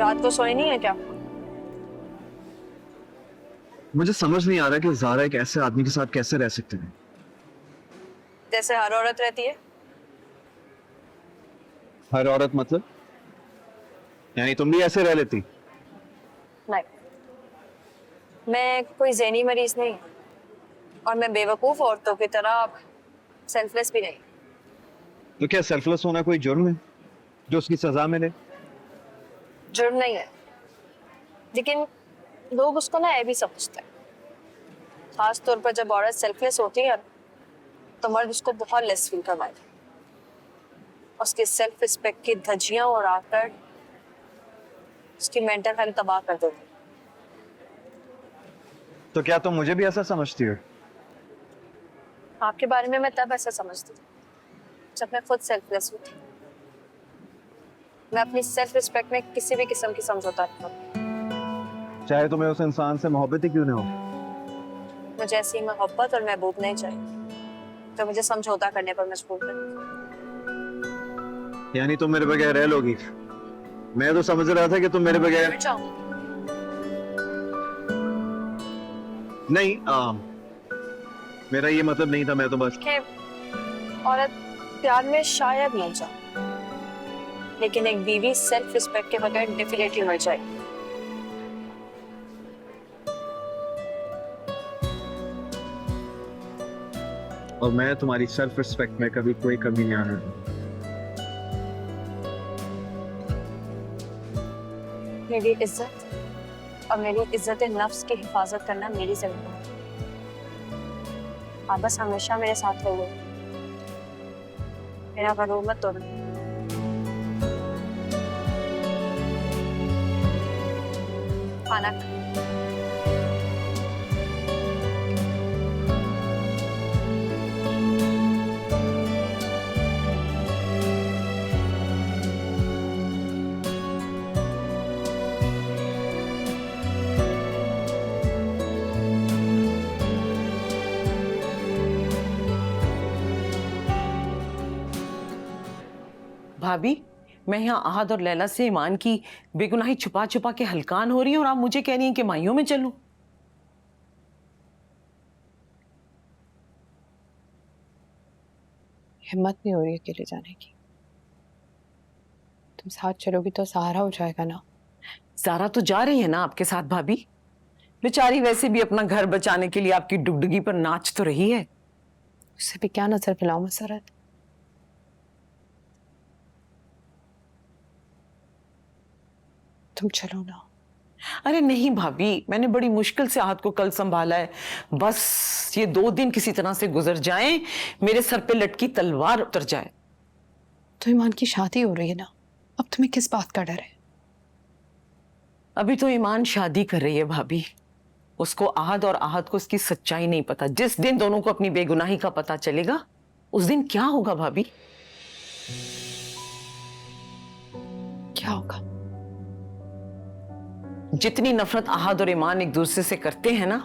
रात को सोई नहीं है क्या? मुझे समझ नहीं आ रहा कि ज़ारा एक ऐसे आदमी के साथ कैसे रह सकते हैं। जैसे हर औरत रहती है। हर औरत मतलब? यानी तुम भी ऐसे रह लेती? नहीं, मैं कोई ज़हनी मरीज नहीं और मैं बेवकूफ औरतों की तरह सेल्फलेस भी नहीं। तो क्या सेल्फलेस होना कोई जुर्म है जो उसकी सजा मिले? जुर्म नहीं है, लेकिन लोग उसको ना ऐब ही समझते हैं। खास तौर पर जब औरत सेल्फलेस होती है तो मर्द उसको बहुत लेस फील करवाते हैं। उसके सेल्फ रिस्पेक्ट की धज्जियां उड़ाकर उसकी मेंटल हेल्थ तबाह कर देते हैं। तो क्या तुम मुझे भी ऐसा समझती हो? आपके बारे में मैं तब ऐसा समझती थी जब मैं खुद सेल्फलेस हुई थी। मैं अपनी सेल्फ रिस्पेक्ट में किसी भी किस्म की समझौता नहीं करती। चाहे तुम्हें उस इंसान से मोहब्बत ही क्यों ना हो। मुझे ऐसी मोहब्बत और महबूब नहीं चाहिए तो मुझे समझौता करने पर मजबूर करे। यानी तुम मेरे बगैर रह लोगी? मैं तो समझ रहा था कि तुम मेरे बगैर नहीं। मेरा ये मतलब नहीं था, मैं तो बस औरत प्यार में शायद मर जाए, लेकिन एक बीवी सेल्फ रिस्पेक्ट के बगैर डेफिनेटली मर जाएगी। और मैं तुम्हारी सेल्फ रिस्पेक्ट में कभी कोई कमी नहीं आने दूंगा। मेरी इज्जत और मेरी इज्जत नफ्स की हिफाजत करना मेरी जिम्मेदारी है। आप बस हमेशा मेरे साथ रहोगे, मेरा गरूर मत तोड़ना। खाना भाभी, मैं यहाँ आहद और लैला से ईमान की बेगुनाही छुपा छुपा के हलकान हो रही हूँ और आप मुझे कह रही हैं कि माइयों में चलूं। हिम्मत नहीं हो रही अकेले जाने की। तुम साथ चलोगी तो सहारा हो जाएगा ना। ज़ारा तो जा रही है ना आपके साथ भाभी। बेचारी वैसे भी अपना घर बचाने के लिए आपकी डुगडुगी पर नाच तो रही है। उससे भी क्या नजर मिलाऊं मसरत। तुम चलो ना। अरे नहीं भाभी, मैंने बड़ी मुश्किल से आहद को कल संभाला है। बस ये 2 दिन किसी तरह से गुजर जाएं, मेरे सर पे लटकी तलवार उतर जाए। तो ईमान की शादी हो रही है ना, अब तुम्हें किस बात का डर है? अभी तो ईमान शादी कर रही है भाभी। उसको आहद और आहद को इसकी सच्चाई नहीं पता। जिस दिन दोनों को अपनी बेगुनाही का पता चलेगा उस दिन क्या होगा भाभी? क्या होगा? जितनी नफरत आहद और ईमान एक दूसरे से करते हैं ना,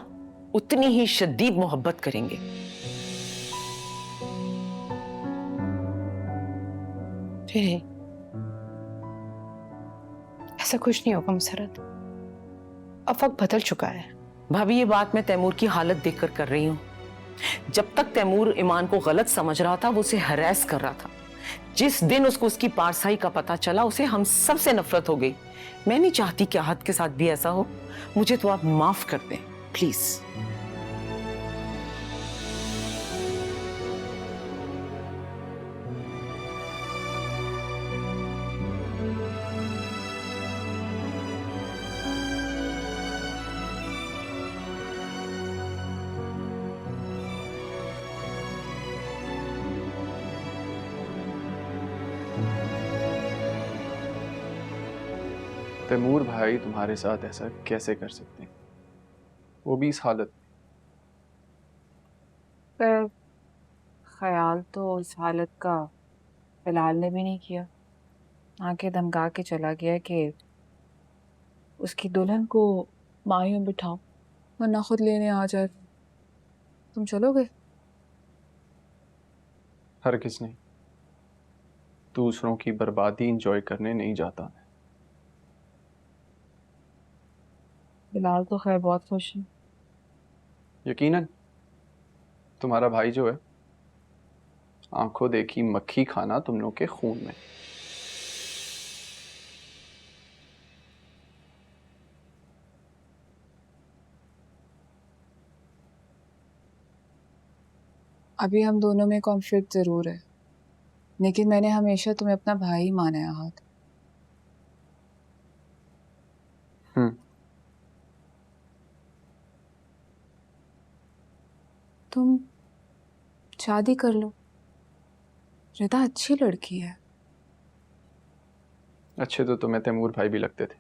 उतनी ही शदीद मोहब्बत करेंगे। नहीं, ऐसा कुछ नहीं होगा मसरत। अब वक्त बदल चुका है। भाभी, ये बात मैं तैमूर की हालत देखकर कर रही हूँ। जब तक तैमूर ईमान को गलत समझ रहा था, वो उसे हरास कर रहा था। जिस दिन उसको उसकी पारसाई का पता चला, उसे हम सब से नफरत हो गई। मैं नहीं चाहती कि आहद के साथ भी ऐसा हो। मुझे तो आप माफ कर दें प्लीज। तैमूर भाई तुम्हारे साथ ऐसा कैसे कर सकते हैं, वो भी इस हालत में? पर ख्याल तो इस हालत का फिलहाल ने भी नहीं किया। आंखें धमका के चला गया कि उसकी दुल्हन को मायूं बिठाओ वरना खुद लेने आ जाए। तुम चलोगे? हरगिज़ नहीं। दूसरों की बर्बादी इंजॉय करने नहीं जाता मैं। फिलहाल तो खैर बहुत खुश हूँ। यकीनन तुम्हारा भाई जो है, आंखों देखी मक्खी खाना तुम लोग के खून में। अभी हम दोनों में कॉन्फ्लिक्ट जरूर है, लेकिन मैंने हमेशा तुम्हें अपना भाई माना है आहत। तुम शादी कर लो, रिदा अच्छी लड़की है। अच्छे तो तुम्हें तैमूर भाई भी लगते थे।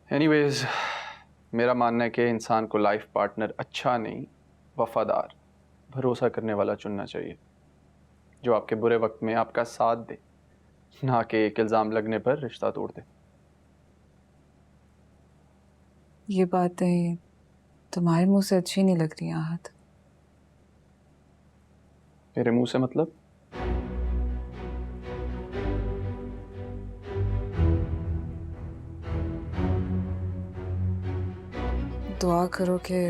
एनीवेज, मेरा मानना है कि इंसान को लाइफ पार्टनर अच्छा नहीं, वफादार, भरोसा करने वाला चुनना चाहिए, जो आपके बुरे वक्त में आपका साथ दे, ना कि एक इल्ज़ाम लगने पर रिश्ता तोड़ दे। ये बातें तुम्हारे मुंह से अच्छी नहीं लग रही आहत। मेरे मुंह से मतलब? दुआ करो कि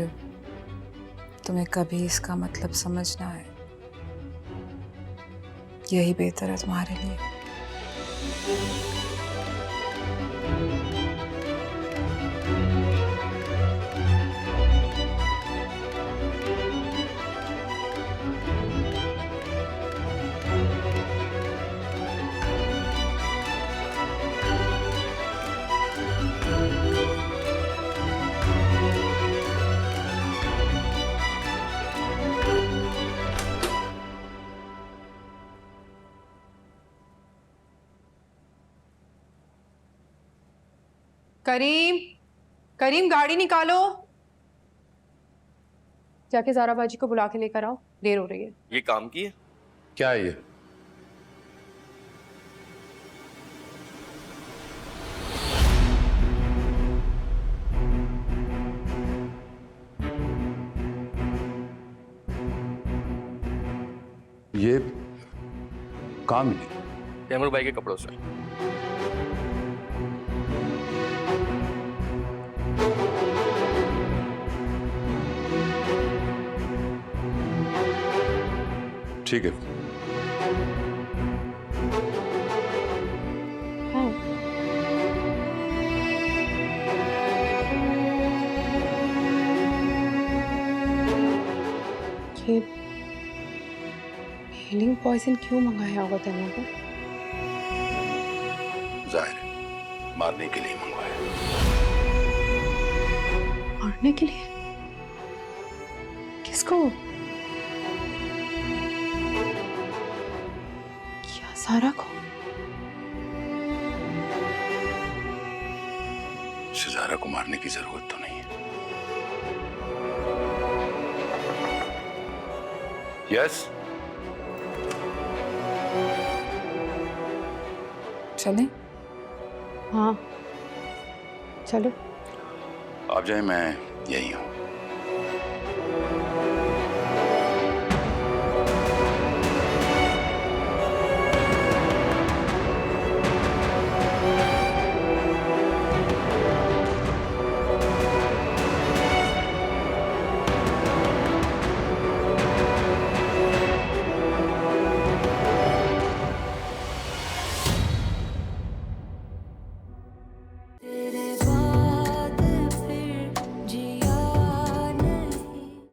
तुम्हें कभी इसका मतलब समझ ना आए, यही बेहतर है तुम्हारे लिए। करीम, करीम गाड़ी निकालो। जाके ज़ारा बाजी को बुला के लेकर आओ, देर हो रही है। ये काम की है? क्या है ये? ये काम ही नहीं। तैमूर भाई के कपड़ों से। ठीक है। हाँ। ये हीलिंग पॉइजन क्यों मंगाया होगा तैमूर को? जाहिर है मारने के लिए मंगवाया। मारने के लिए? किसको? क्या ज़ारा को? ज़ारा को मारने की जरूरत तो नहीं है। यस। चलें? हाँ, चलो। आप जाए, मैं यही हूँ।